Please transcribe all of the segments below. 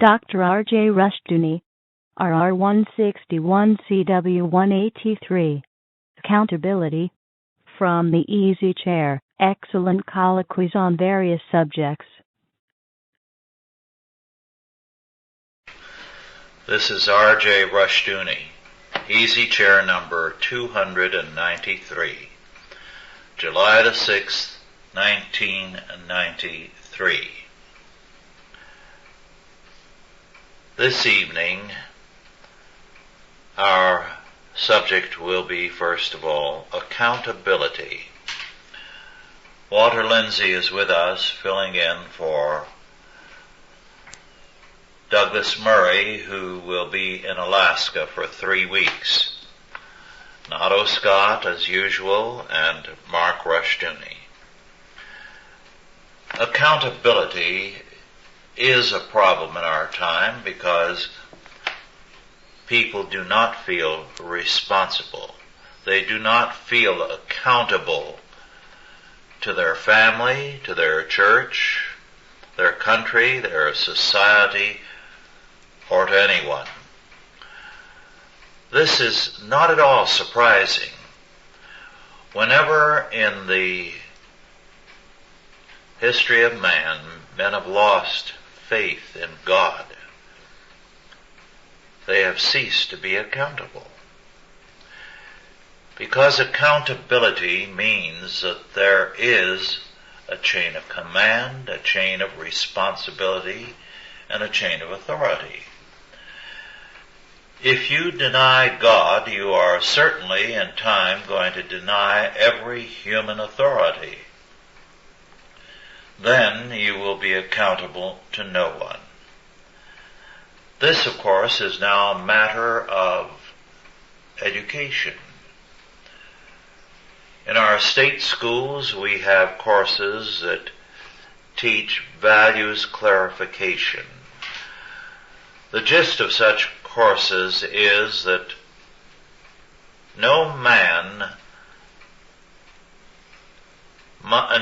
Dr. R.J. Rushdoony, RR 161 CW 183. Accountability. From the Easy Chair, excellent colloquies on various subjects. This is R.J. Rushdoony, Easy Chair number 293, July the 6th, 1993. This evening, our subject will be, first of all, accountability. Walter Lindsay is with us, filling in for Douglas Murray, who will be in Alaska for 3 weeks. Nato Scott, as usual, and Mark Rushdoony. Accountability is a problem in our time because people do not feel responsible. They do not feel accountable to their family, to their church, their country, their society, or to anyone. This is not at all surprising. Whenever in the history of man, men have lost faith in God, they have ceased to be accountable. Because accountability means that there is a chain of command, a chain of responsibility, and a chain of authority. If you deny God, you are certainly in time going to deny every human authority. Then you will be accountable to no one. This, of course, is now a matter of education. In our state schools, we have courses that teach values clarification. The gist of such courses is that no man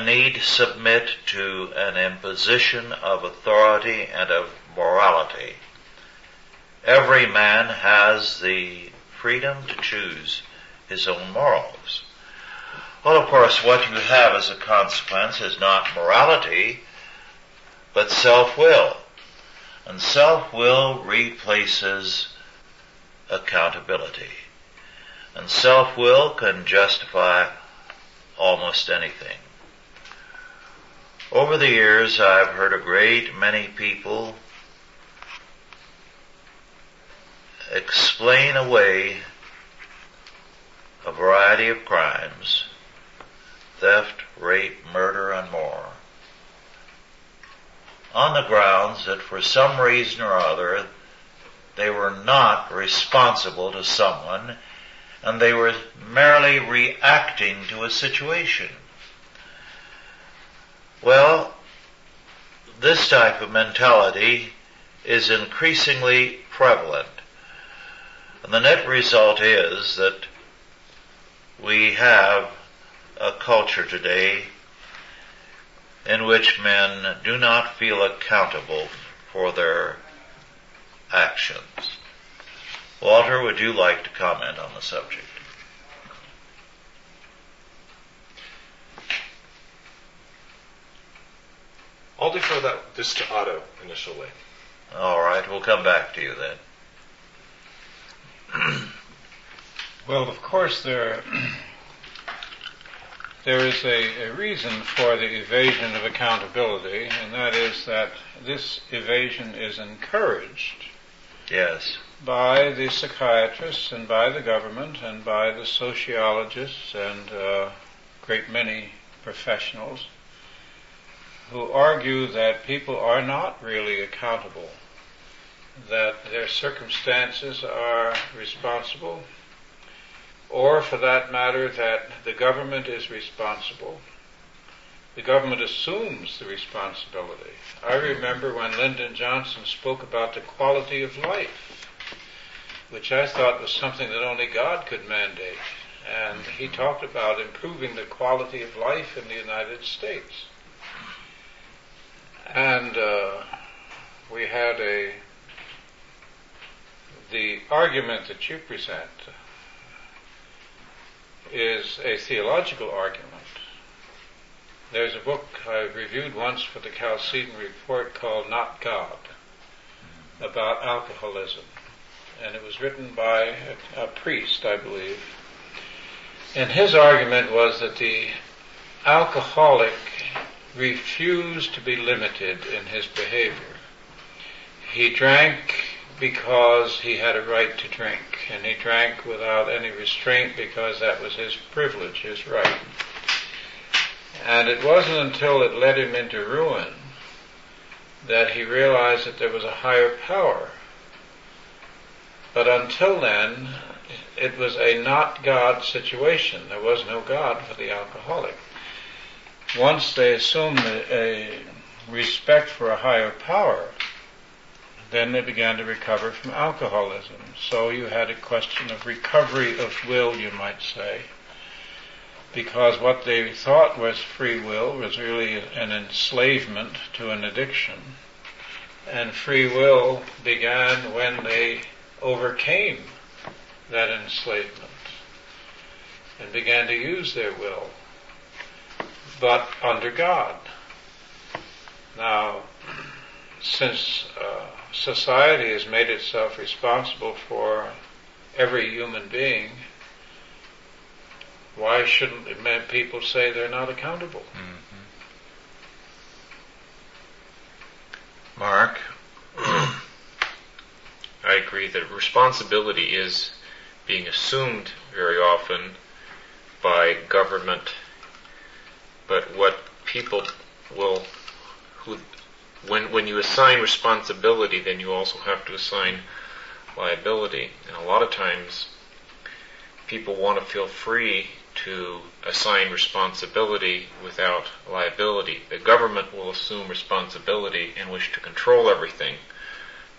need submit to an imposition of authority and of morality. Every man has the freedom to choose his own morals. Well, of course, what you have as a consequence is not morality, but self-will. And self-will replaces accountability. And self-will can justify almost anything. Over the years, I've heard a great many people explain away a variety of crimes, theft, rape, murder, and more, on the grounds that for some reason or other they were not responsible to someone and they were merely reacting to a situation. Well, this type of mentality is increasingly prevalent. And the net result is that we have a culture today in which men do not feel accountable for their actions. Walter, would you like to comment on the subject? I'll defer this to Otto initially. All right, we'll come back to you then. Well, of course, there is a reason for the evasion of accountability, and that is that this evasion is encouraged by the psychiatrists and by the government and by the sociologists and a great many professionals who argue that people are not really accountable, that their circumstances are responsible, or for that matter, that the government is responsible. The government assumes the responsibility. I remember when Lyndon Johnson spoke about the quality of life, which I thought was something that only God could mandate. And he talked about improving the quality of life in the United States. And we had a argument that you present is a theological argument. There's a book I reviewed once for the Chalcedon Report called Not God, about alcoholism. And it was written by a priest, I believe. And his argument was that the alcoholic refused to be limited in his behavior. He drank because he had a right to drink, and he drank without any restraint because that was his privilege, his right. And it wasn't until it led him into ruin that he realized that there was a higher power. But until then, it was a not God situation. There was no God for the alcoholic. Once they assumed a respect for a higher power, then they began to recover from alcoholism. So you had a question of recovery of will, you might say, because what they thought was free will was really an enslavement to an addiction. And free will began when they overcame that enslavement and began to use their will, but under God. Now, since society has made itself responsible for every human being, why shouldn't people say they're not accountable? Mm-hmm. Mark? I agree that responsibility is being assumed very often by government, but what people will, when you assign responsibility, then you also have to assign liability. And a lot of times people want to feel free to assign responsibility without liability. The government will assume responsibility and wish to control everything,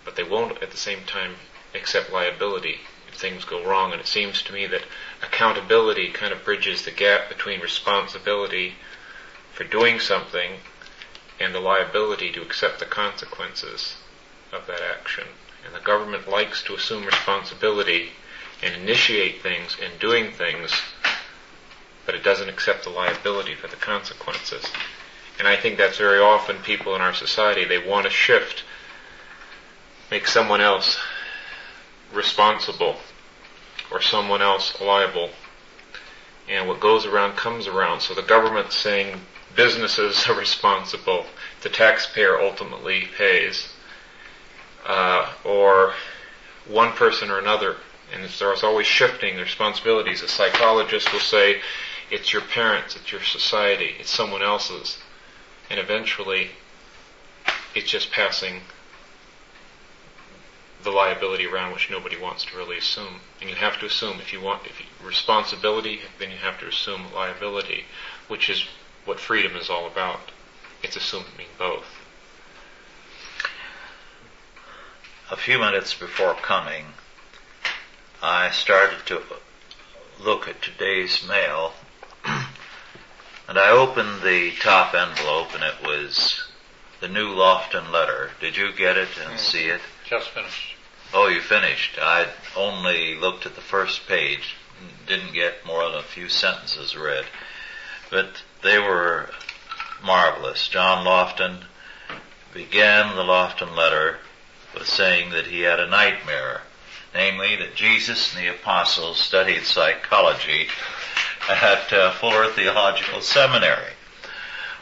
but they won't at the same time accept liability if things go wrong. And it seems to me that accountability kind of bridges the gap between responsibility for doing something and the liability to accept the consequences of that action. And the government likes to assume responsibility and initiate things and doing things, but it doesn't accept the liability for the consequences. And I think that's very often people in our society, they want to shift, make someone else responsible or someone else liable. And what goes around comes around. So the government's saying businesses are responsible, the taxpayer ultimately pays, or one person or another. And there's always shifting the responsibilities. A psychologist will say, it's your parents, it's your society, it's someone else's. And eventually, it's just passing the liability around, which nobody wants to really assume. And you have to assume, if you responsibility, then you have to assume liability, which is what freedom is all about. It's assuming both. A few minutes before coming, I started to look at today's mail, and I opened the top envelope, and it was the new Lofton letter. Did you get it and see it? Just finished. Oh, you finished. I only looked at the first page, didn't get more than a few sentences read. But they were marvelous. John Lofton began the Lofton letter with saying that he had a nightmare, namely that Jesus and the apostles studied psychology at Fuller Theological Seminary.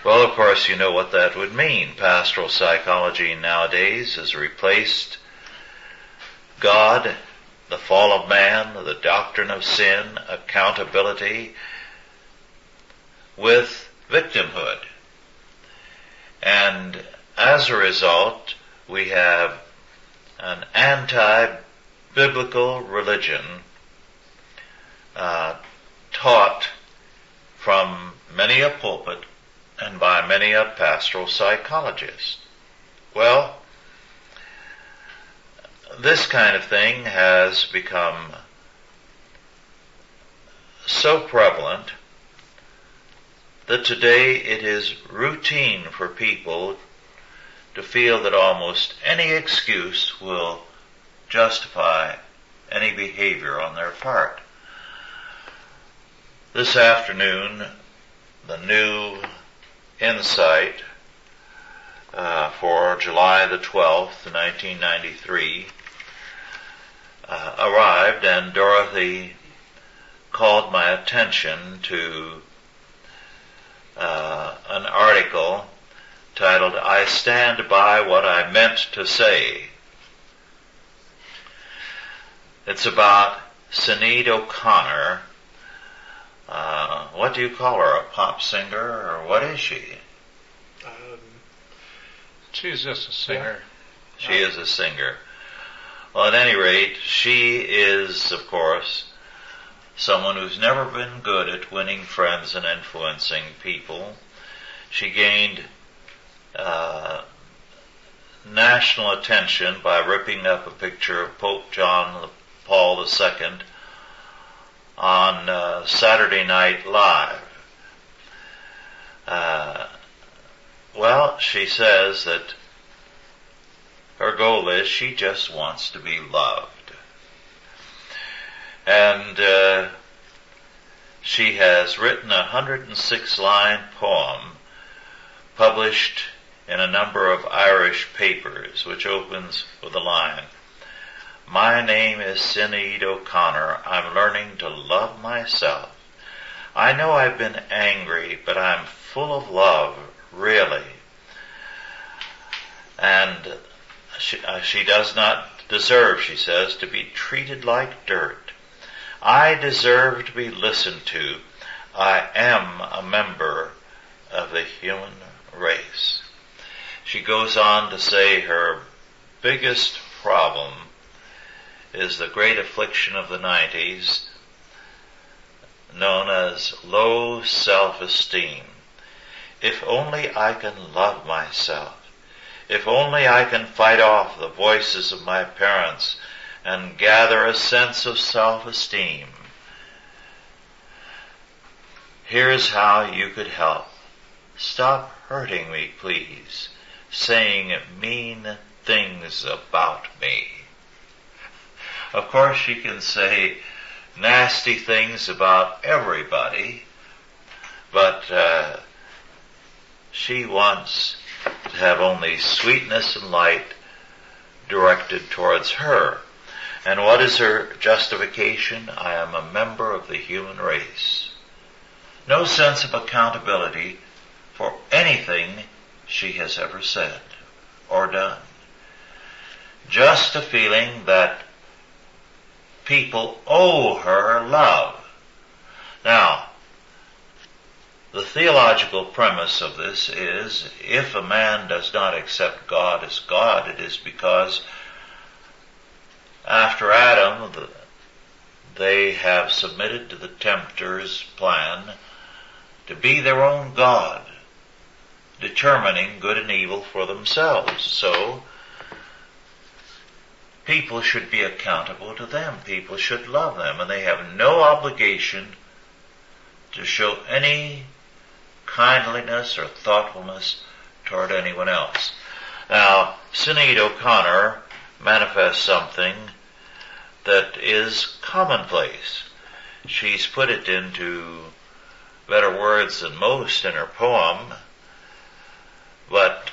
Well, of course, you know what that would mean. Pastoral psychology nowadays has replaced God, the fall of man, the doctrine of sin, accountability, with victimhood. And as a result, we have an anti-biblical religion taught from many a pulpit and by many a pastoral psychologist. Well, this kind of thing has become so prevalent that today it is routine for people to feel that almost any excuse will justify any behavior on their part. This afternoon, the new insight for July the 12th, 1993, arrived, and Dorothy called my attention to an article titled, "I Stand by What I Meant to Say." It's about Sinead O'Connor. What do you call her, a pop singer, or what is she? She's just a singer. She is a singer. Well, at any rate, she is, of course, someone who's never been good at winning friends and influencing people. She gained national attention by ripping up a picture of Pope John Paul II on Saturday Night Live. Well, she says that her goal is she just wants to be loved. And she has written a 106-line poem published in a number of Irish papers, which opens with a line, "My name is Sinead O'Connor. I'm learning to love myself. I know I've been angry, but I'm full of love, really. And she does not deserve," she says, "to be treated like dirt. I deserve to be listened to. I am a member of the human race." She goes on to say her biggest problem is the great affliction of the 90s, known as low self-esteem. If only I can love myself. If only I can fight off the voices of my parents and gather a sense of self-esteem. Here's how you could help. Stop hurting me, please, saying mean things about me. Of course, she can say nasty things about everybody, but she wants to have only sweetness and light directed towards her. And what is her justification? I am a member of the human race. No sense of accountability for anything she has ever said or done. Just a feeling that people owe her love. Now, the theological premise of this is, if a man does not accept God as God, it is because after Adam, they have submitted to the tempter's plan to be their own God, determining good and evil for themselves. So, people should be accountable to them. People should love them, and they have no obligation to show any kindliness or thoughtfulness toward anyone else. Now, Sinead O'Connor manifests something that is commonplace. She's put it into better words than most in her poem, but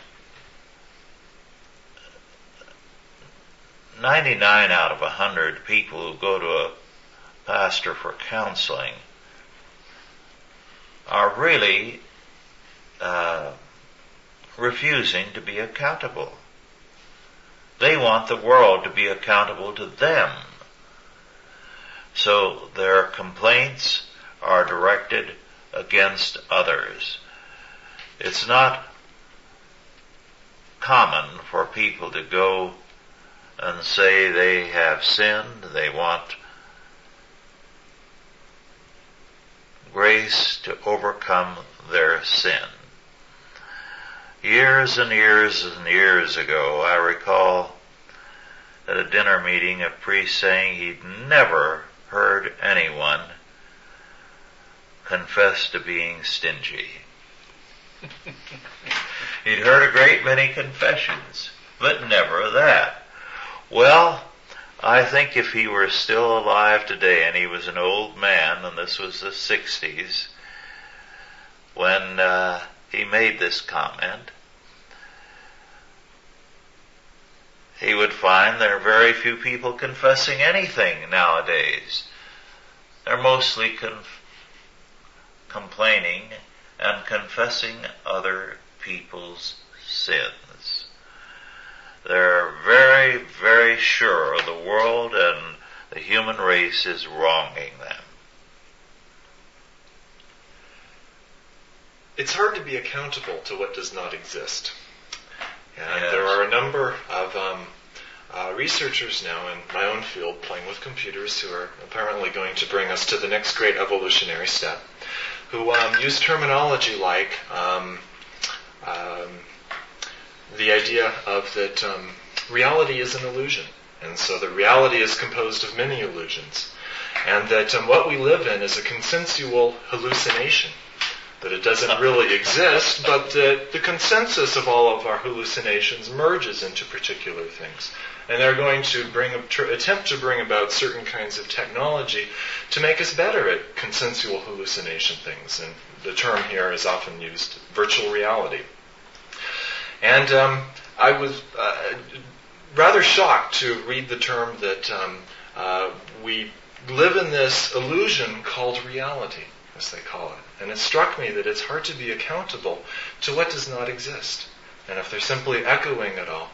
99 out of 100 people who go to a pastor for counseling are really refusing to be accountable. They want the world to be accountable to them. So their complaints are directed against others. It's not common for people to go and say they have sinned, they want grace to overcome their sin. Years and years and years ago, I recall at a dinner meeting a priest saying he'd never heard anyone confess to being stingy. He'd heard a great many confessions, but never that. Well, I think if he were still alive today, and he was an old man, and this was the 60s, when he made this comment, he would find there are very few people confessing anything nowadays. They're mostly complaining and confessing other people's sins. They're very, very sure the world and the human race is wronging them. It's hard to be accountable to what does not exist. And Yes. there are a number of researchers now in my own field playing with computers who are apparently going to bring us to the next great evolutionary step, who use terminology like the idea of that reality is an illusion. And so that reality is composed of many illusions. And that what we live in is a consensual hallucination. That it doesn't really exist, but that the consensus of all of our hallucinations merges into particular things. And they're going to attempt to bring about certain kinds of technology to make us better at consensual hallucination things. And the term here is often used, virtual reality. And I was rather shocked to read the term that we live in this illusion called reality, as they call it. And it struck me that it's hard to be accountable to what does not exist. And if they're simply echoing it all,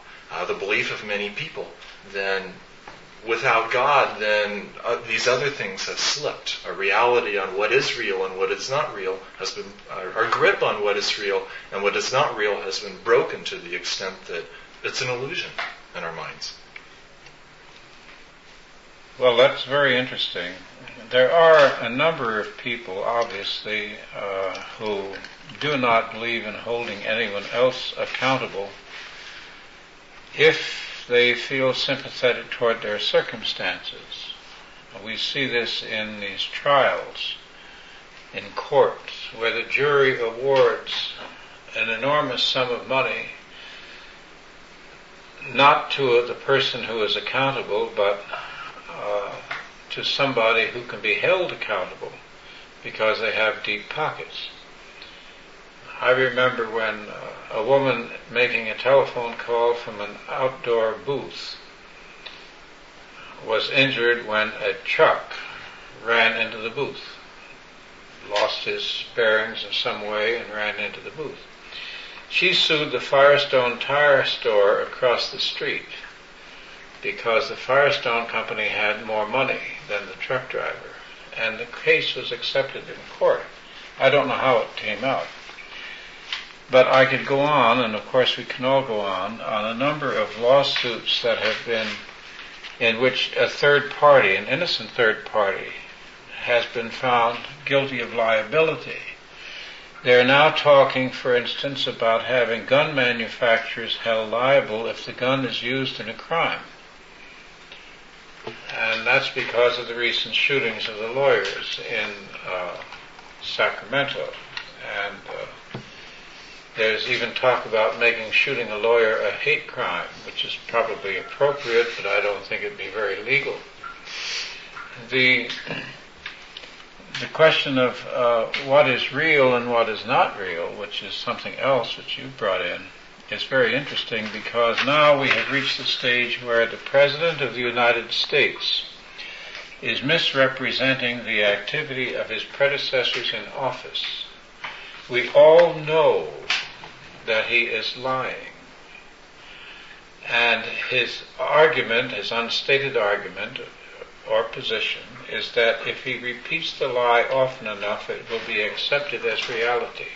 the belief of many people, then without God, then these other things have slipped. A reality on what is real and what is not real has been, our grip on what is real and what is not real has been broken to the extent that it's an illusion in our minds. Well, that's very interesting. There are a number of people, obviously, who do not believe in holding anyone else accountable if they feel sympathetic toward their circumstances. We see this in these trials in courts, where the jury awards an enormous sum of money, not to the person who is accountable, but to somebody who can be held accountable because they have deep pockets. I remember when a woman making a telephone call from an outdoor booth was injured when a truck ran into the booth, lost his bearings in some way and ran into the booth. She sued the Firestone tire store across the street because the Firestone company had more money than the truck driver, and the case was accepted in court. I don't know how it came out. But I could go on, and of course we can all go on a number of lawsuits that have been in which a third party, an innocent third party, has been found guilty of liability. They're now talking, for instance, about having gun manufacturers held liable if the gun is used in a crime. And that's because of the recent shootings of the lawyers in Sacramento. And there's even talk about making shooting a lawyer a hate crime, which is probably appropriate, but I don't think it'd be very legal. The question of what is real and what is not real, which is something else which you brought in, is very interesting because now we have reached the stage where the President of the United States is misrepresenting the activity of his predecessors in office. We all know that he is lying. And his argument, his unstated argument or position, is that if he repeats the lie often enough, it will be accepted as reality.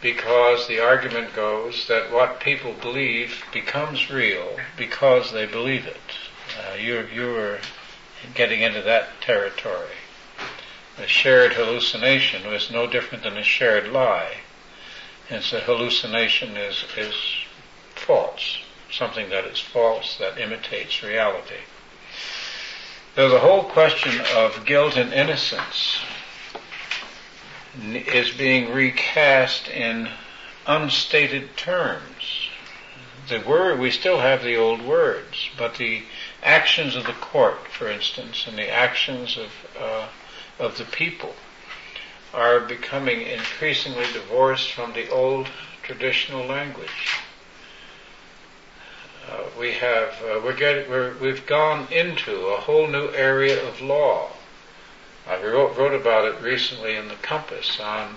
Because the argument goes that what people believe becomes real because they believe it. You were getting into that territory. A shared hallucination is no different than a shared lie. And so hallucination is false, something that is false that imitates reality. So the whole question of guilt and innocence is being recast in unstated terms. we still have the old words, but the actions of the court, for instance, and the actions of the people are becoming increasingly divorced from the old traditional language. We've gone into a whole new area of law. I wrote about it recently in the Compass on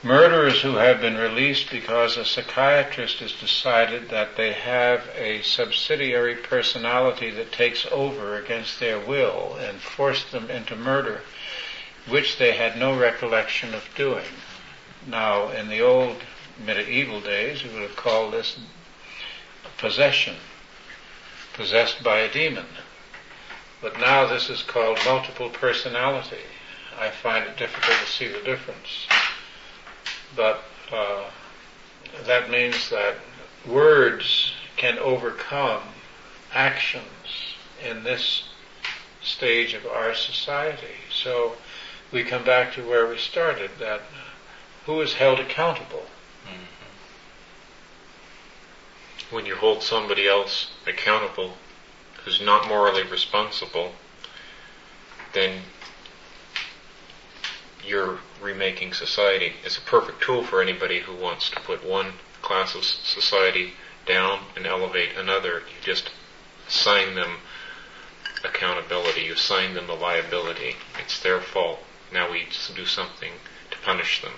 murderers who have been released because a psychiatrist has decided that they have a subsidiary personality that takes over against their will and forced them into murder, which they had no recollection of doing. Now, in the old medieval days, we would have called this possession, possessed by a demon. But now this is called multiple personality. I find it difficult to see the difference. But that means that words can overcome actions in this stage of our society. So we come back to where we started, that who is held accountable? When you hold somebody else accountable who's not morally responsible, then you're remaking society. It's a perfect tool for anybody who wants to put one class of society down and elevate another. You just assign them accountability. You assign them the liability. It's their fault. Now we just do something to punish them.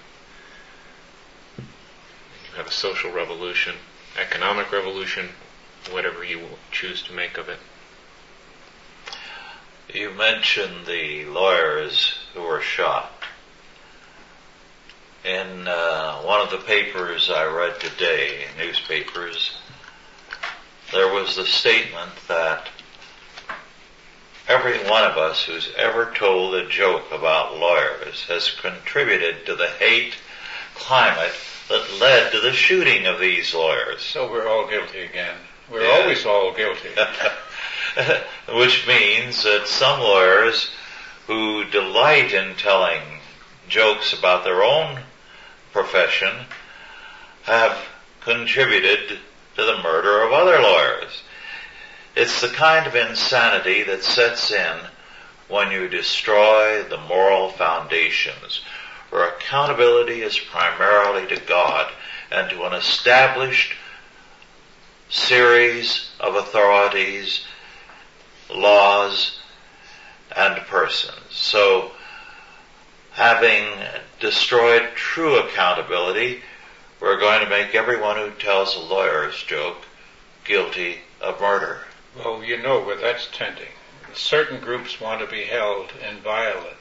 You have a social revolution, economic revolution, whatever you will choose to make of it. You mentioned the lawyers who were shot. In one of the papers I read today, newspapers, there was the statement that every one of us who's ever told a joke about lawyers has contributed to the hate climate that led to the shooting of these lawyers. So we're all guilty again. We're always all guilty. Which means that some lawyers who delight in telling jokes about their own profession have contributed to the murder of other lawyers. It's the kind of insanity that sets in when you destroy the moral foundations, where accountability is primarily to God and to an established series of authorities, laws, and persons. So, having destroyed true accountability, we're going to make everyone who tells a lawyer's joke guilty of murder. Well, you know where that's tending. Certain groups want to be held inviolate.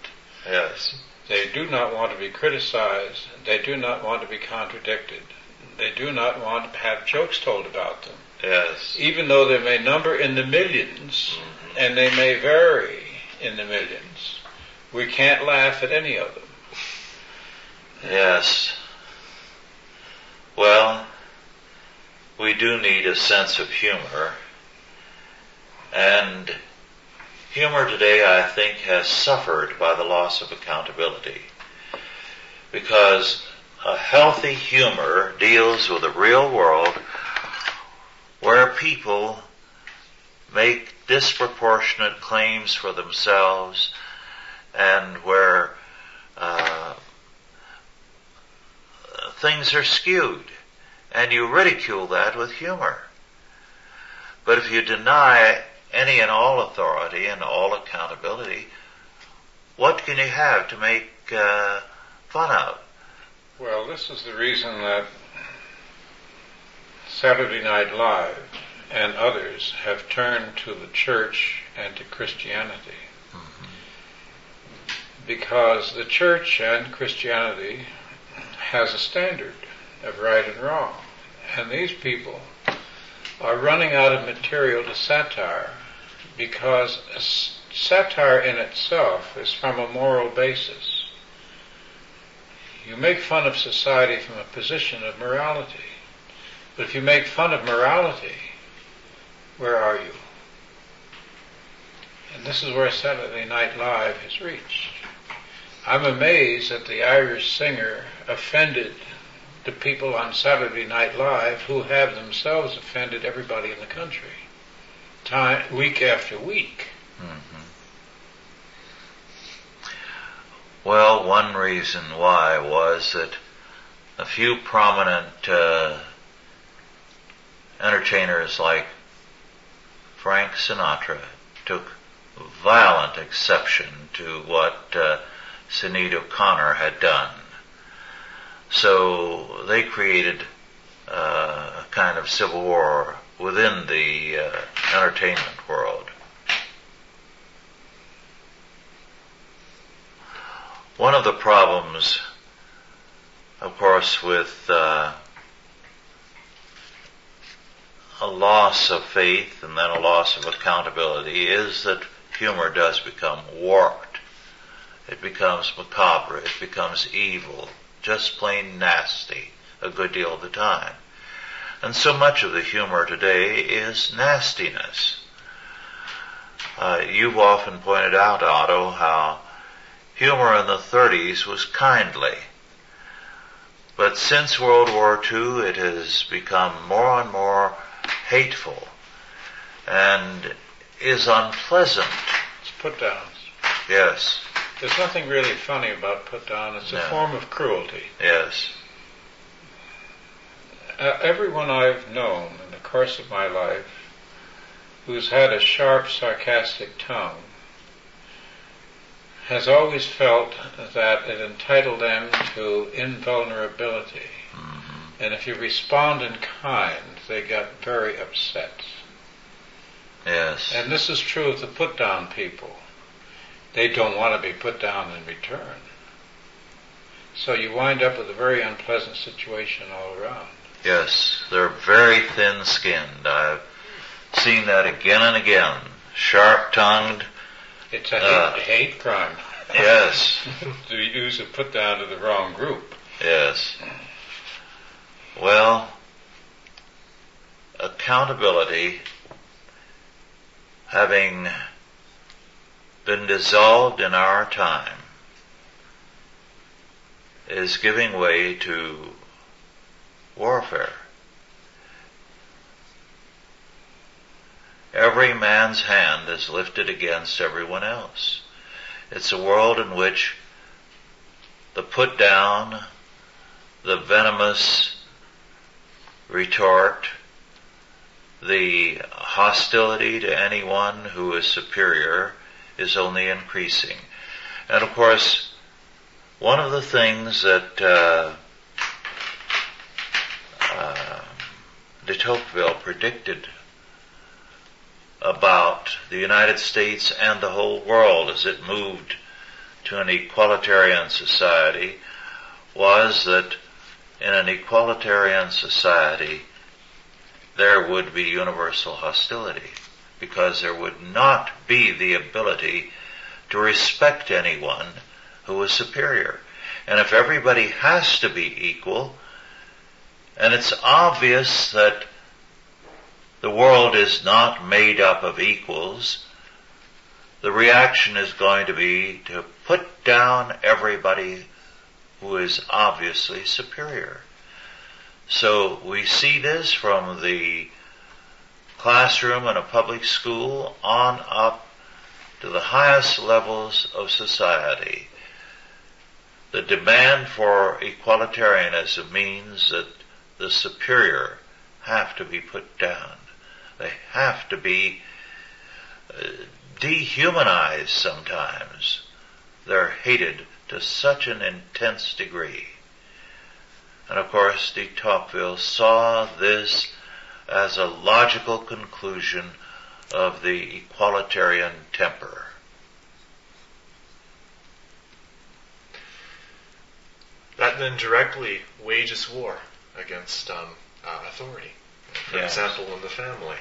Yes. They do not want to be criticized. They do not want to be contradicted. They do not want to have jokes told about them. Yes. Even though they may number in the millions, and they may vary in the millions, we can't laugh at any of them. Yes. Well, we do need a sense of humor. And humor today, I think, has suffered by the loss of accountability. Because a healthy humor deals with the real world where people make disproportionate claims for themselves and where things are skewed. And you ridicule that with humor. But if you deny any and all authority and all accountability, what can you have to make fun of? Well, this is the reason that Saturday Night Live and others have turned to the church and to Christianity. Because the church and Christianity has a standard of right and wrong. And these people are running out of material to satire because satire in itself is from a moral basis. You make fun of society from a position of morality. But if you make fun of morality, where are you? And this is where Saturday Night Live has reached. I'm amazed that the Irish singer offended the people on Saturday Night Live who have themselves offended everybody in the country, week after week. Mm-hmm. Well, one reason why was that a few prominent entertainers like Frank Sinatra took violent exception to what Sinead O'Connor had done. So they created a kind of civil war within the entertainment world. One of the problems, of course, with a loss of faith and then a loss of accountability is that humor does become warped. It becomes macabre. It becomes evil. Just plain nasty a good deal of the time. And so much of the humor today is nastiness. You've often pointed out, Otto, how humor in the 30s was kindly. But since World War II, it has become more and more hateful and is unpleasant. It's put-downs. Yes. There's nothing really funny about put-down. It's a form of cruelty. Yes. Everyone I've known in the course of my life who's had a sharp, sarcastic tongue has always felt that it entitled them to invulnerability. Mm-hmm. And if you respond in kind, they got very upset. Yes. And this is true of the put-down people. They don't want to be put down in return. So you wind up with a very unpleasant situation all around. Yes, they're very thin-skinned. I've seen that again and again. Sharp-tongued. It's a hate crime. Yes. To use a put-down to the wrong group. Yes. Well, accountability, having been dissolved in our time, is giving way to warfare. Every man's hand is lifted against everyone else. It's a world in which the put down, the venomous retort, the hostility to anyone who is superior is only increasing. And of course, one of the things that de Tocqueville predicted about the United States and the whole world as it moved to an equalitarian society was that in an equalitarian society there would be universal hostility, because there would not be the ability to respect anyone who was superior. And if everybody has to be equal, and it's obvious that the world is not made up of equals, the reaction is going to be to put down everybody who is obviously superior. So we see this from the classroom in a public school on up to the highest levels of society. The demand for equalitarianism means that the superior have to be put down. They have to be dehumanized sometimes. They're hated to such an intense degree. And of course, de Tocqueville saw this as a logical conclusion of the equalitarian temper. That then directly wages war against authority. For example, in the family,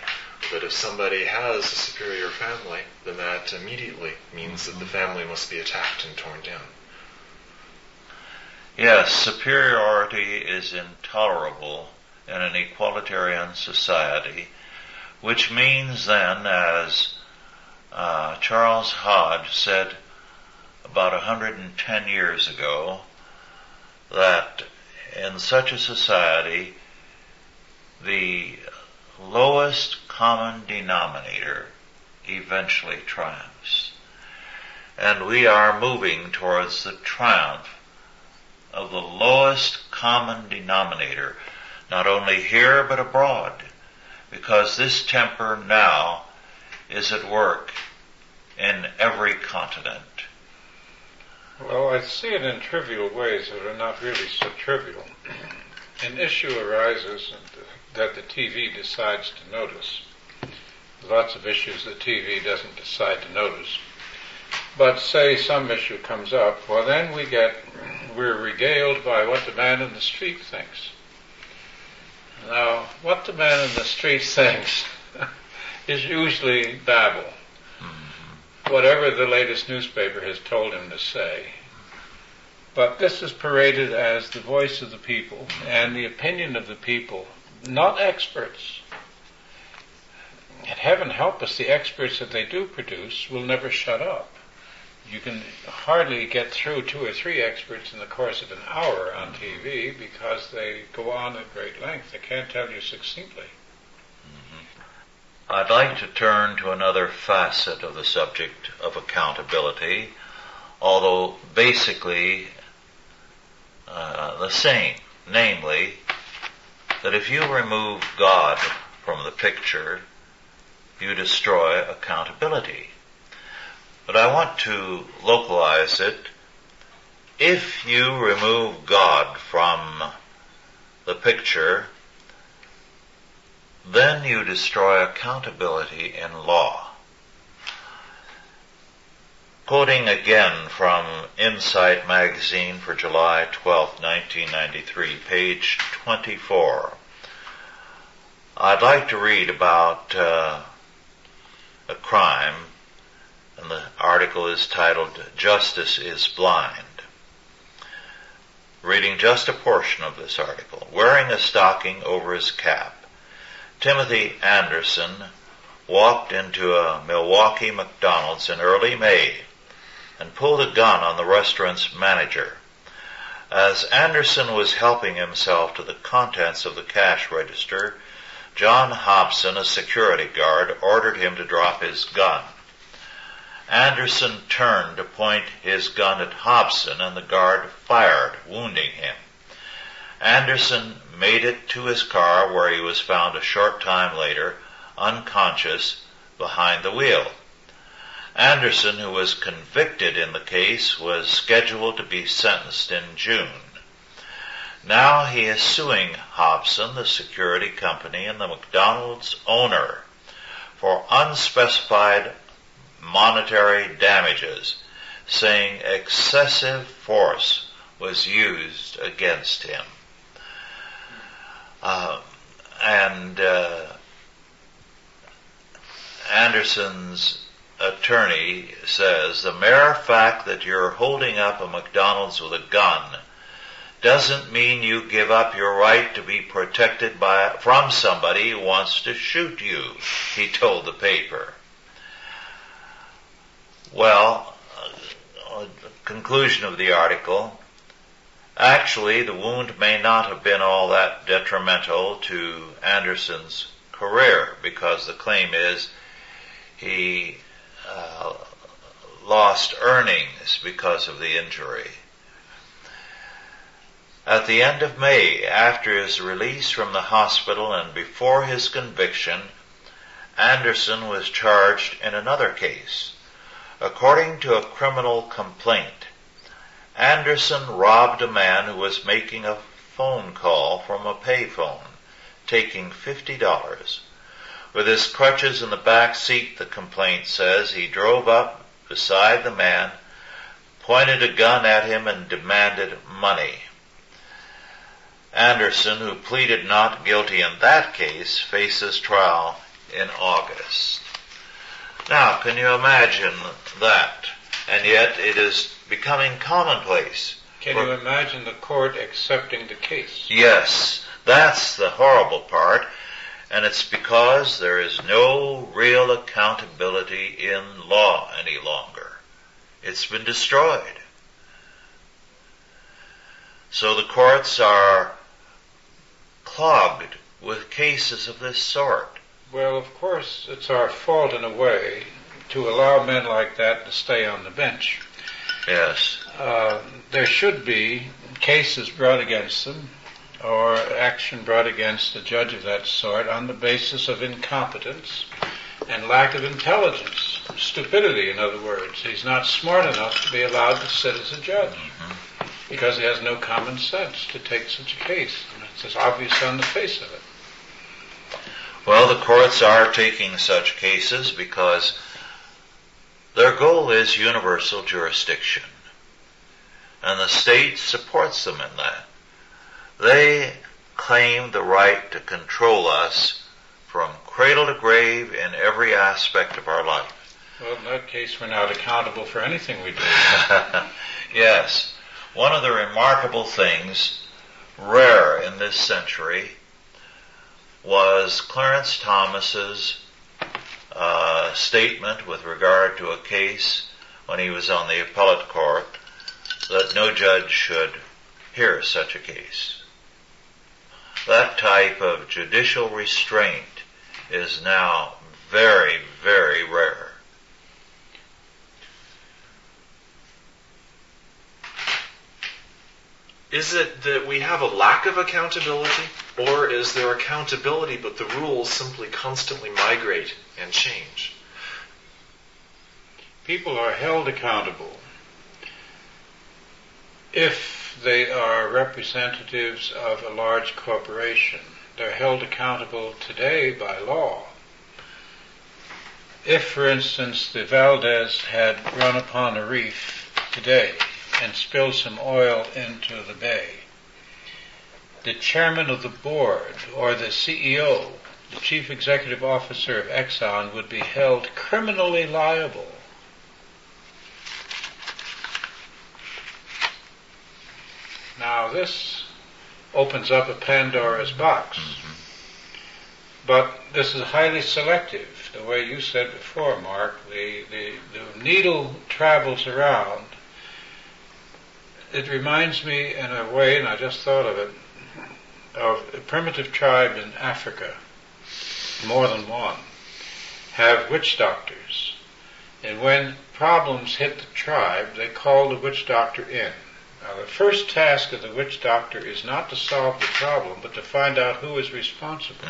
that if somebody has a superior family, then that immediately means that the family must be attacked and torn down. Yes, superiority is intolerable in an equalitarian society, which means then, as Charles Hodge said about 110 years ago, that in such a society, the lowest common denominator eventually triumphs. And we are moving towards the triumph of the lowest common denominator, not only here but abroad, because this temper now is at work in every continent. Well, I see it in trivial ways that are not really so trivial. An issue arises that the TV decides to notice. Lots of issues the TV doesn't decide to notice. But say some issue comes up, well then we're regaled by what the man in the street thinks. Now, what the man in the street thinks is usually babble. Whatever the latest newspaper has told him to say. But this is paraded as the voice of the people and the opinion of the people, not experts. And heaven help us, the experts that they do produce will never shut up. You can hardly get through 2 or 3 experts in the course of an hour on TV because they go on at great length. They can't tell you succinctly. I'd like to turn to another facet of the subject of accountability, although basically the same, namely that if you remove God from the picture, you destroy accountability. But I want to localize it. If you remove God from the picture, then you destroy accountability in law. Quoting again from Insight magazine for July 12, 1993, page 24, I'd like to read about a crime, and the article is titled, "Justice is Blind." Reading just a portion of this article. Wearing a stocking over his cap, Timothy Anderson walked into a Milwaukee McDonald's in early May and pulled a gun on the restaurant's manager. As Anderson was helping himself to the contents of the cash register, John Hobson, a security guard, ordered him to drop his gun. Anderson turned to point his gun at Hobson, and the guard fired, wounding him. Anderson made it to his car, where he was found a short time later, unconscious, behind the wheel. Anderson, who was convicted in the case, was scheduled to be sentenced in June. Now he is suing Hobson, the security company, and the McDonald's owner for unspecified monetary damages, saying excessive force was used against him. Anderson's attorney says the mere fact that you're holding up a McDonald's with a gun doesn't mean you give up your right to be protected from somebody who wants to shoot you, he told the paper. Well, conclusion of the article, actually the wound may not have been all that detrimental to Anderson's career, because the claim is he lost earnings because of the injury. At the end of May, after his release from the hospital and before his conviction, Anderson was charged in another case. According to a criminal complaint, Anderson robbed a man who was making a phone call from a payphone, taking $50. With his crutches in the back seat, the complaint says, he drove up beside the man, pointed a gun at him, and demanded money. Anderson, who pleaded not guilty in that case, faces trial in August. Now, can you imagine that? And yet it is becoming commonplace. Can you imagine the court accepting the case? Yes, that's the horrible part. And it's because there is no real accountability in law any longer. It's been destroyed. So the courts are clogged with cases of this sort. Well, of course, it's our fault in a way to allow men like that to stay on the bench. Yes. There should be cases brought against them or action brought against a judge of that sort on the basis of incompetence and lack of intelligence. Stupidity, in other words. He's not smart enough to be allowed to sit as a judge because he has no common sense to take such a case. And it's just obvious on the face of it. Well, the courts are taking such cases because their goal is universal jurisdiction. And the state supports them in that. They claim the right to control us from cradle to grave in every aspect of our life. Well, in that case, we're not accountable for anything we do. Yes. One of the remarkable things, rare in this century, was Clarence Thomas's statement with regard to a case when he was on the appellate court that no judge should hear such a case. That type of judicial restraint is now very, very rare. Is it that we have a lack of accountability, or is there accountability but the rules simply constantly migrate and change? People are held accountable if they are representatives of a large corporation. They're held accountable today by law. If, for instance, the Valdez had run upon a reef today and spilled some oil into the bay, the chairman of the board or the CEO, the chief executive officer of Exxon, would be held criminally liable. Now this opens up a Pandora's box. But this is highly selective. The way you said before, Mark, the needle travels around. It reminds me in a way, and I just thought of it, of a primitive tribe in Africa, more than one, have witch doctors. And when problems hit the tribe, they call the witch doctor in. Now, the first task of the witch doctor is not to solve the problem, but to find out who is responsible.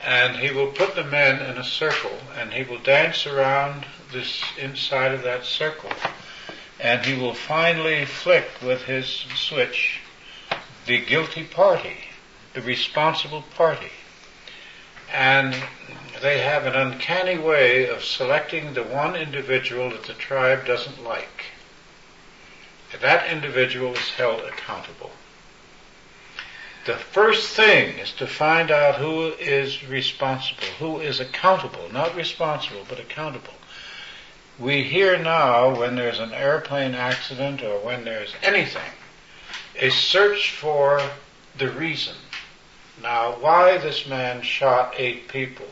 And he will put the men in a circle, and he will dance around this inside of that circle, and he will finally flick with his switch the guilty party, the responsible party. And they have an uncanny way of selecting the one individual that the tribe doesn't like. That individual is held accountable. The first thing is to find out who is responsible, who is accountable, not responsible, but accountable. We hear now when there's an airplane accident or when there's anything, a search for the reason. Now, why this man shot 8 people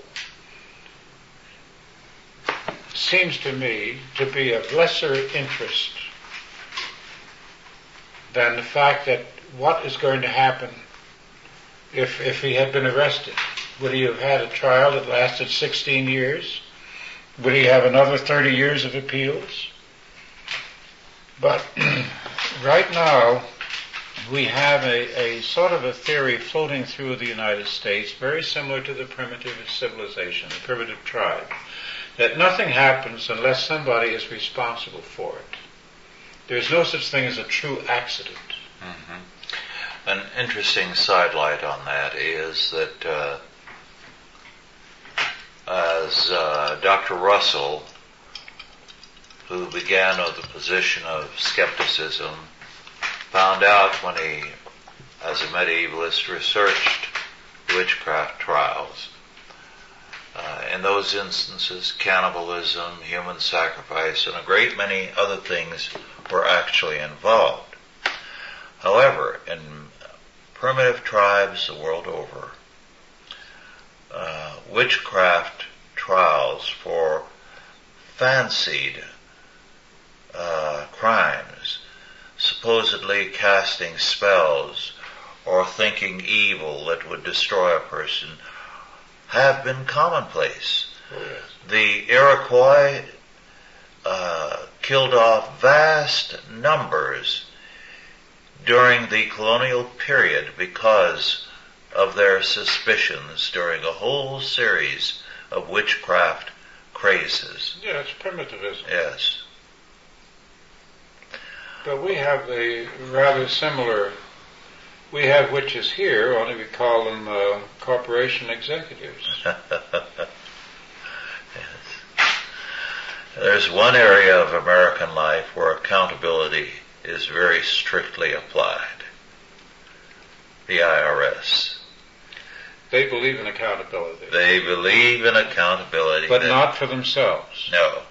seems to me to be of lesser interest than the fact that what is going to happen if he had been arrested. Would he have had a trial that lasted 16 years? Would he have another 30 years of appeals? But right now, we have a sort of a theory floating through the United States, very similar to the primitive civilization, the primitive tribe, that nothing happens unless somebody is responsible for it. There's no such thing as a true accident. An interesting sidelight on that is that as Dr. Russell, who began with the position of skepticism, found out when he, as a medievalist, researched witchcraft trials. In those instances, cannibalism, human sacrifice, and a great many other things were actually involved. However, in primitive tribes the world over, witchcraft trials for fancied crimes supposedly casting spells or thinking evil that would destroy a person have been commonplace. Oh, yes. The Iroquois killed off vast numbers during the colonial period because of their suspicions during a whole series of witchcraft crazes. Yeah, it's primitivism. Yes. But we have a rather similar, we have witches here, only we call them corporation executives. There's one area of American life where accountability is very strictly applied. The IRS. They believe in accountability. They believe in accountability. But not for themselves. No.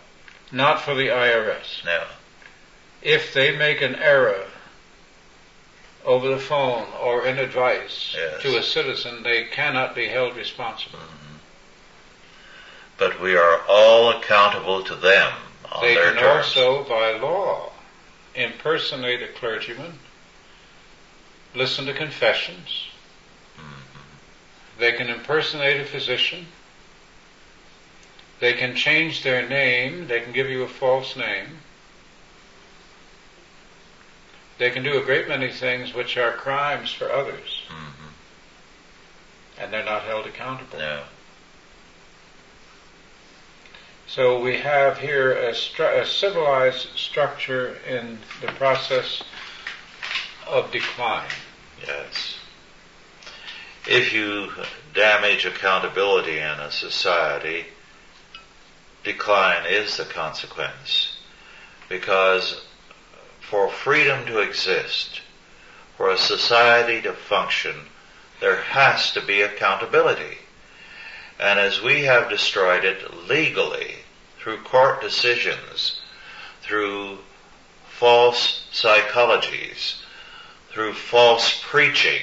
Not for the IRS. No. If they make an error over the phone or in advice to a citizen, they cannot be held responsible. Mm-hmm. But we are all accountable to them on they their can terms. also, by law, impersonate a clergyman, listen to confessions. Mm-hmm. They can impersonate a physician. They can change their name. They can give you a false name. They can do a great many things which are crimes for others. Mm-hmm. And they're not held accountable. No. So we have here a civilized structure in the process of decline. Yes. If you damage accountability in a society, decline is the consequence. Because for freedom to exist, for a society to function, there has to be accountability. And as we have destroyed it legally, through court decisions, through false psychologies, through false preaching,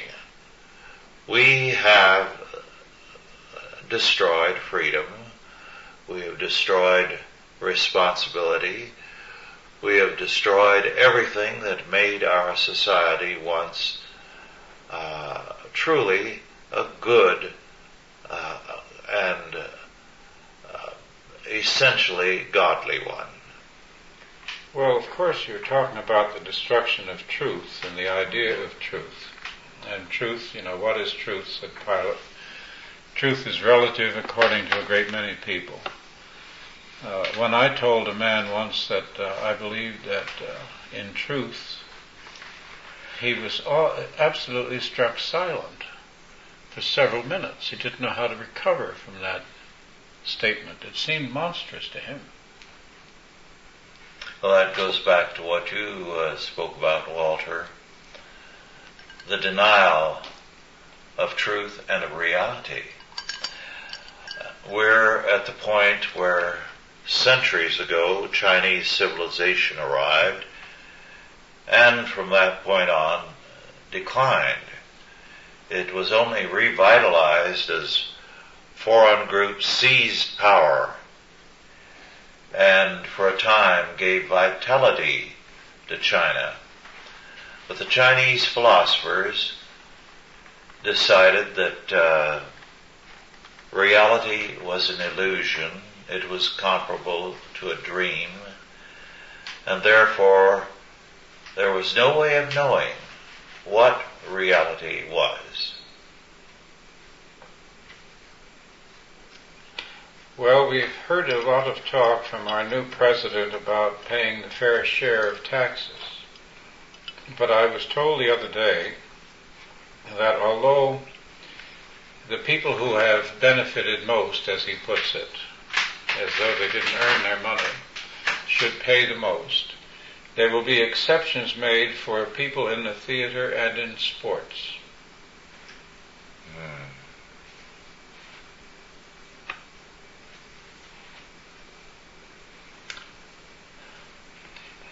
we have destroyed freedom, we have destroyed responsibility, we have destroyed everything that made our society once truly a good and essentially godly one. Well, of course, you're talking about the destruction of truth and the idea of truth. And truth, what is truth, said Pilate. Truth is relative according to a great many people. When I told a man once that I believed that in truth, he was absolutely struck silent for several minutes. He didn't know how to recover from that statement. It seemed monstrous to him. Well, that goes back to what you spoke about, Walter. The denial of truth and of reality. We're at the point where centuries ago Chinese civilization arrived and from that point on declined. It was only revitalized as foreign groups seized power and for a time gave vitality to China. But the Chinese philosophers decided that reality was an illusion, it was comparable to a dream, and therefore there was no way of knowing what reality was. Well, we've heard a lot of talk from our new president about paying the fair share of taxes. But I was told the other day that although the people who have benefited most, as he puts it, as though they didn't earn their money, should pay the most, there will be exceptions made for people in the theater and in sports.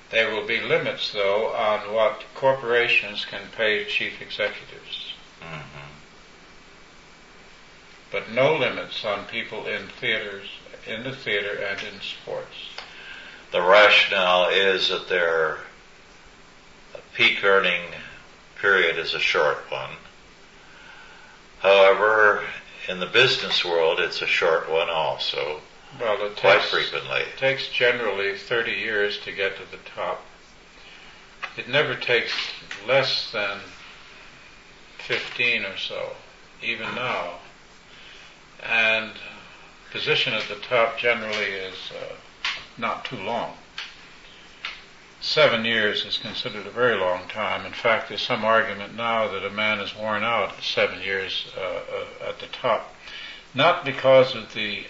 There will be limits, though, on what corporations can pay chief executives. Mm-hmm. But no limits on people in theaters, in the theater and in sports. The rationale is that they're peak earning period is a short one. However, in the business world, it's a short one also. Well, it quite frequently. It takes generally 30 years to get to the top. It never takes less than 15 or so, even now. And position at the top generally is not too long. 7 years is considered a very long time. In fact, there's some argument now that a man is worn out at 7 years at the top, not because of the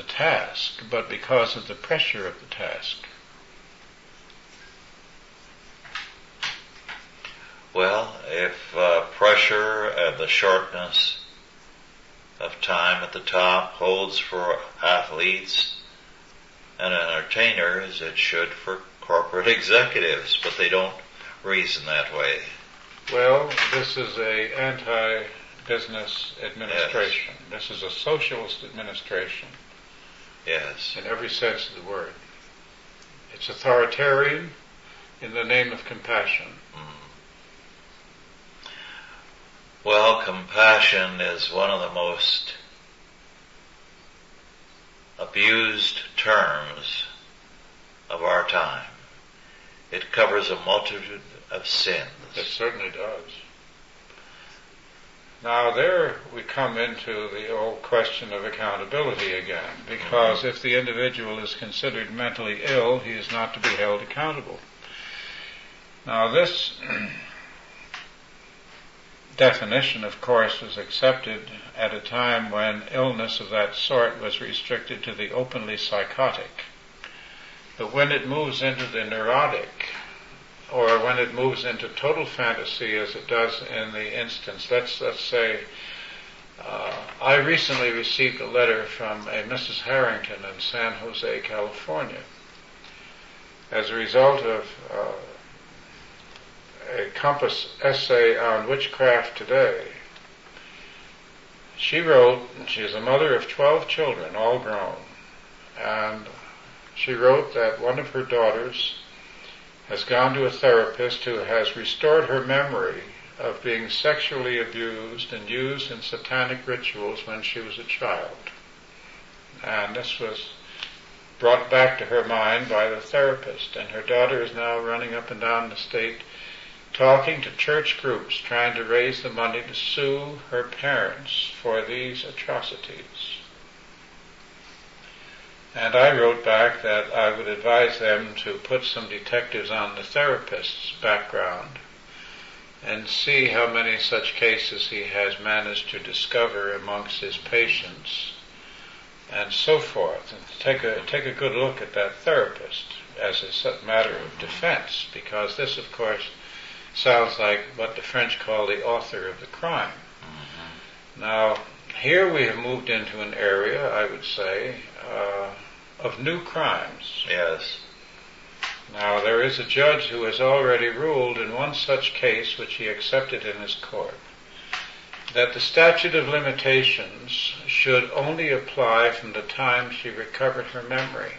task, but because of the pressure of the task. Well, if pressure and the shortness of time at the top holds for athletes and entertainers, it should for corporate executives, but they don't reason that way. Well, this is a anti-business administration. Yes. This is a socialist administration. Yes. In every sense of the word. It's authoritarian in the name of compassion. Well, compassion is one of the most abused terms of our time. It covers a multitude of sins. It certainly does. Now there we come into the old question of accountability again, because if the individual is considered mentally ill, he is not to be held accountable. Now this definition, of course, was accepted at a time when illness of that sort was restricted to the openly psychotic. But when it moves into the neurotic, or when it moves into total fantasy, as it does in the instance, let's say, I recently received a letter from a Mrs. Harrington in San Jose, California, as a result of a Compass essay on witchcraft today. She wrote, she is a mother of 12 children, all grown, and she wrote that one of her daughters has gone to a therapist who has restored her memory of being sexually abused and used in satanic rituals when she was a child. And this was brought back to her mind by the therapist, and her daughter is now running up and down the state talking to church groups, trying to raise the money to sue her parents for these atrocities. And I wrote back that I would advise them to put some detectives on the therapist's background and see how many such cases he has managed to discover amongst his patients and so forth, and take a good look at that therapist as a matter of defense, because this, of course, sounds like what the French call the author of the crime. Mm-hmm. Now, here we have moved into an area, I would say, of new crimes. Yes. Now, there is a judge who has already ruled in one such case, which he accepted in his court, that the statute of limitations should only apply from the time she recovered her memory.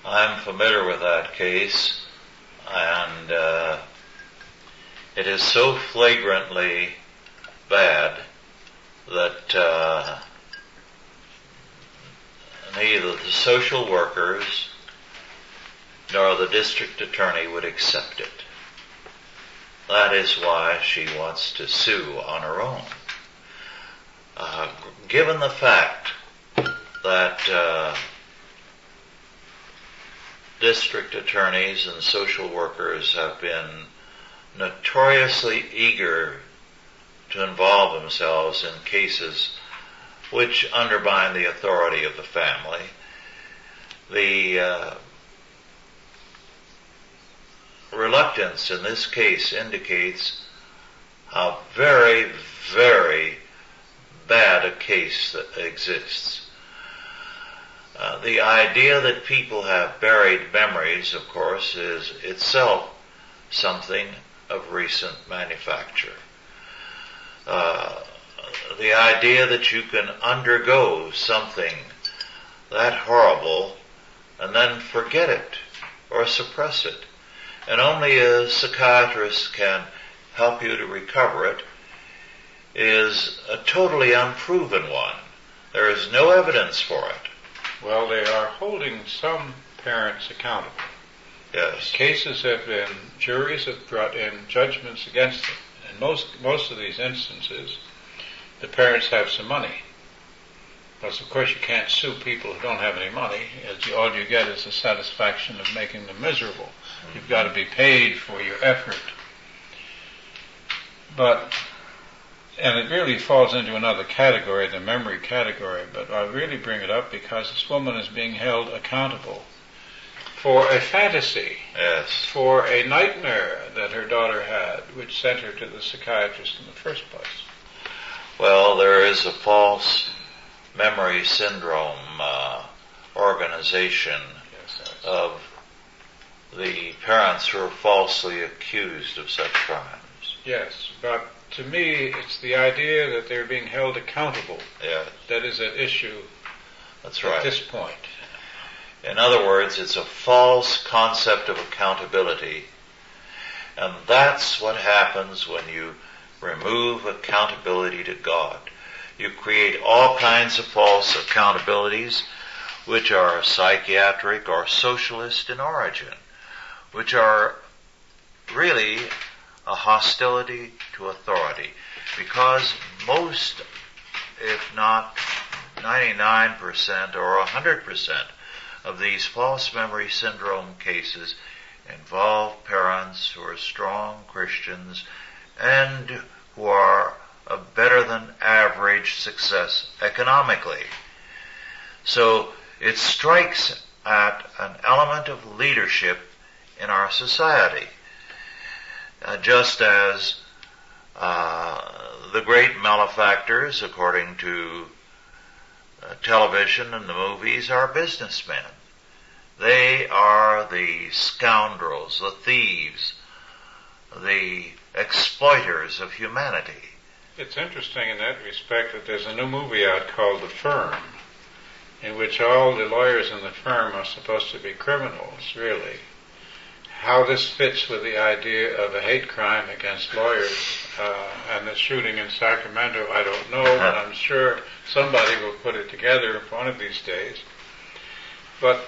I'm familiar with that case, and it is so flagrantly bad that neither the social workers nor the district attorney would accept it. That is why she wants to sue on her own. Given the fact that district attorneys and social workers have been notoriously eager to involve themselves in cases which undermine the authority of the family, the reluctance in this case indicates how very, very bad a case that exists. The idea that people have buried memories, of course, is itself something of recent manufacture. The idea that you can undergo something that horrible and then forget it or suppress it. And only a psychiatrist can help you to recover it, is a totally unproven one. There is no evidence for it. Well, they are holding some parents accountable. Yes. Cases have been, juries have brought in judgments against them. In most of these instances, the parents have some money. Because of course you can't sue people who don't have any money. All you get is the satisfaction of making them miserable. You've got to be paid for your effort. And it really falls into another category, the memory category, but I really bring it up because this woman is being held accountable for a fantasy, yes, for a nightmare that her daughter had, which sent her to the psychiatrist in the first place. Well, there is a false memory syndrome organization of the parents who are falsely accused of such crimes. Yes, but to me, it's the idea that they're being held accountable that is at issue. That's right. At this point. In other words, it's a false concept of accountability, and that's what happens when you remove accountability to God. You create all kinds of false accountabilities, which are psychiatric or socialist in origin, which are really a hostility to authority, because most, if not 99% or 100% of these false memory syndrome cases involve parents who are strong Christians and who are a better than average success economically. So it strikes at an element of leadership in our society. Just as the great malefactors, according to television and the movies, are businessmen. They are the scoundrels, the thieves, the exploiters of humanity. It's interesting in that respect that there's a new movie out called The Firm, in which all the lawyers in the firm are supposed to be criminals, really. How this fits with the idea of a hate crime against lawyers and the shooting in Sacramento, I don't know, but I'm sure somebody will put it together one of these days. But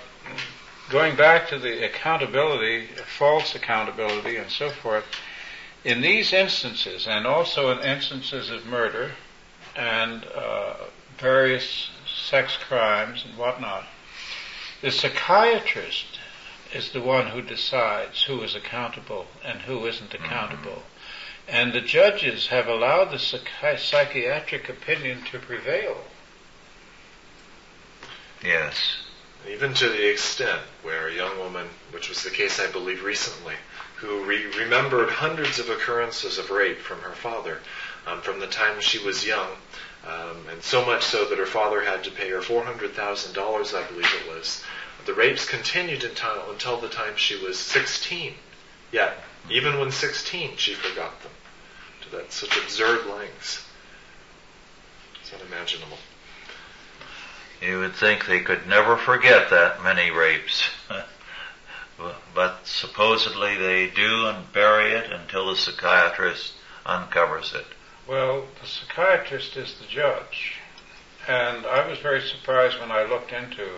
going back to the accountability, false accountability and so forth, in these instances, and also in instances of murder and various sex crimes and whatnot, the psychiatrist is the one who decides who is accountable and who isn't accountable. And the judges have allowed the psychiatric opinion to prevail. Yes. Even to the extent where a young woman, which was the case I believe recently, who remembered hundreds of occurrences of rape from her father from the time she was young, and so much so that her father had to pay her $400,000, I believe it was. The rapes continued until the time she was 16. Yet, even when 16, she forgot them to that such absurd lengths. It's unimaginable. You would think they could never forget that many rapes. But supposedly they do, and bury it until the psychiatrist uncovers it. Well, the psychiatrist is the judge. And I was very surprised when I looked into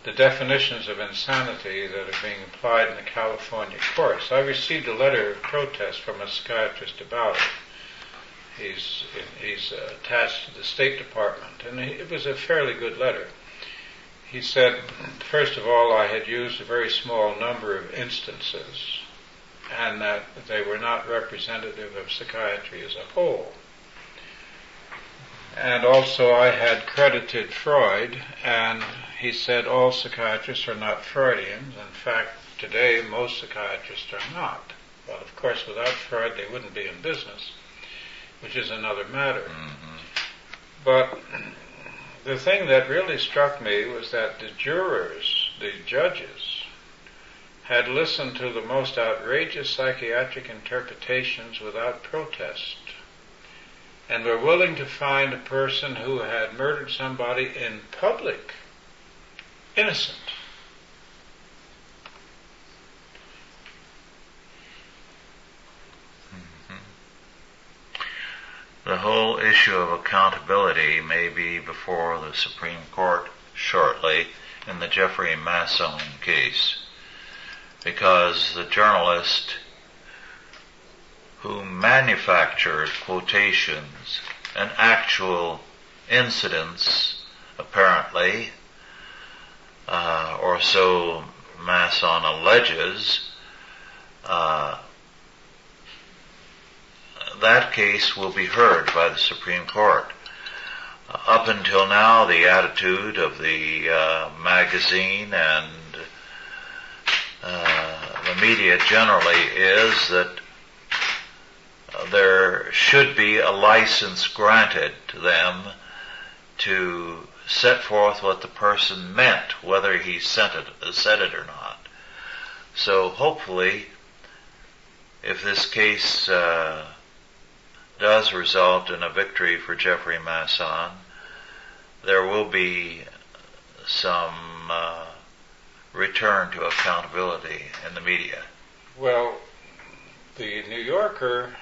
the definitions of insanity that are being applied in the California courts. I received a letter of protest from a psychiatrist about it. He's attached to the State Department, and it was a fairly good letter. He said, first of all, I had used a very small number of instances, and that they were not representative of psychiatry as a whole. And also I had credited Freud, and he said all psychiatrists are not Freudians. In fact, today most psychiatrists are not. But of course without Freud they wouldn't be in business, which is another matter. Mm-hmm. But the thing that really struck me was that the jurors, the judges, had listened to the most outrageous psychiatric interpretations without protest, and were willing to find a person who had murdered somebody in public innocent. The whole issue of accountability may be before the Supreme Court shortly in the Jeffrey Masson case, because the journalist who manufactured quotations and actual incidents, apparently, or so Masson alleges, that case will be heard by the Supreme Court. Up until now, the attitude of the magazine and the media generally is that there should be a license granted to them to set forth what the person meant, whether he said it or not. So hopefully, if this case does result in a victory for Jeffrey Masson, there will be some return to accountability in the media. Well, the New Yorker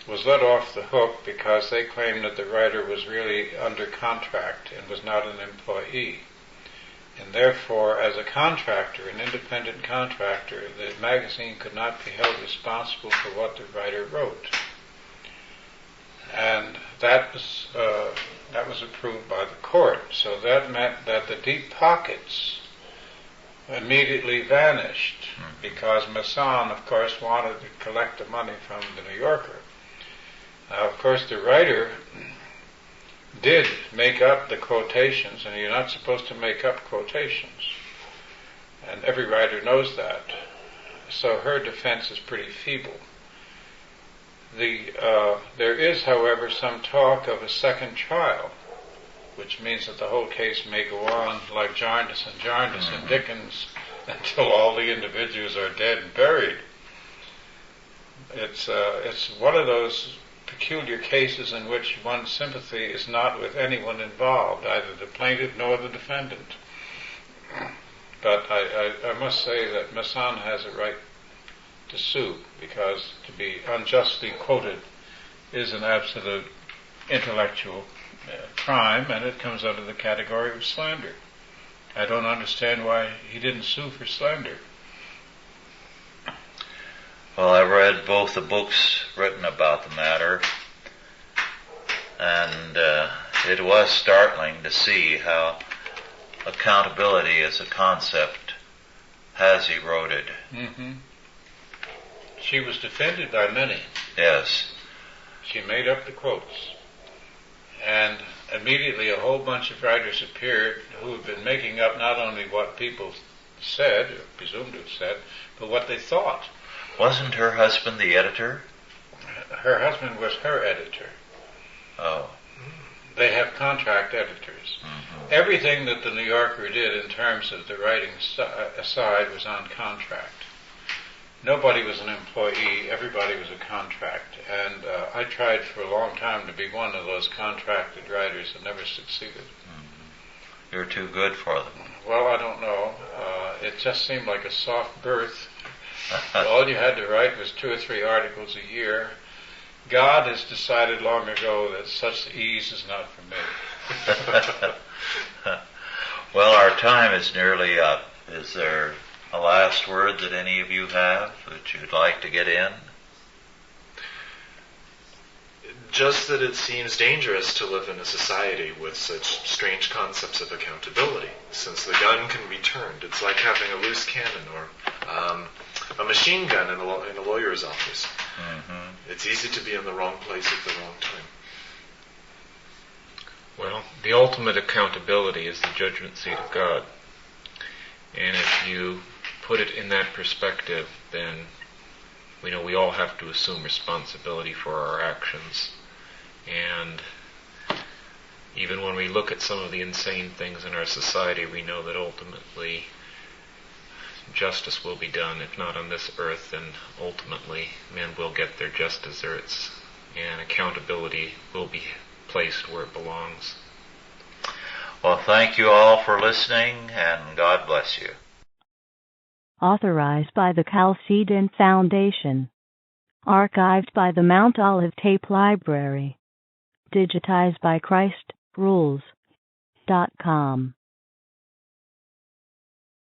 was let off the hook because they claimed that the writer was really under contract and was not an employee. And therefore, as a contractor, an independent contractor, the magazine could not be held responsible for what the writer wrote. And that was approved by the court. So that meant that the deep pockets immediately vanished, because Masson, of course, wanted to collect the money from the New Yorker. Now, of course, the writer did make up the quotations, and you're not supposed to make up quotations. And every writer knows that. So her defense is pretty feeble. There is, however, some talk of a second trial, which means that the whole case may go on like Jarndyce and Dickens until all the individuals are dead and buried. It's one of those peculiar cases in which one's sympathy is not with anyone involved, either the plaintiff nor the defendant. But I must say that Masson has a right to sue, because to be unjustly quoted is an absolute intellectual crime, and it comes under the category of slander. I don't understand why he didn't sue for slander. Well, I read both the books written about the matter, and it was startling to see how accountability as a concept has eroded. Mm-hmm. She was defended by many. Yes. She made up the quotes. And immediately a whole bunch of writers appeared who had been making up not only what people said, or presumed to have said, but what they thought. Wasn't her husband the editor? Her husband was her editor. Oh. They have contract editors. Mm-hmm. Everything that the New Yorker did in terms of the writing aside was on contract. Nobody was an employee, everybody was a contract. And I tried for a long time to be one of those contracted writers and never succeeded. Mm-hmm. You're too good for them. Well, I don't know. It just seemed like a soft berth. All you had to write was 2 or 3 articles a year. God has decided long ago that such ease is not for me. Well, our time is nearly up. Is there a last word that any of you have that you'd like to get in? Just that it seems dangerous to live in a society with such strange concepts of accountability, since the gun can be turned. It's like having a loose cannon or a machine gun in a lawyer's office. Mm-hmm. It's easy to be in the wrong place at the wrong time. Well, the ultimate accountability is the judgment seat of God. And if you put it in that perspective, then we know we all have to assume responsibility for our actions. And even when we look at some of the insane things in our society, we know that ultimately justice will be done, if not on this earth, then ultimately men will get their just deserts, and accountability will be placed where it belongs. Well, thank you all for listening, and God bless you. Authorized by the Chalcedon Foundation. Archived by the Mount Olive Tape Library. Digitized by ChristRules.com.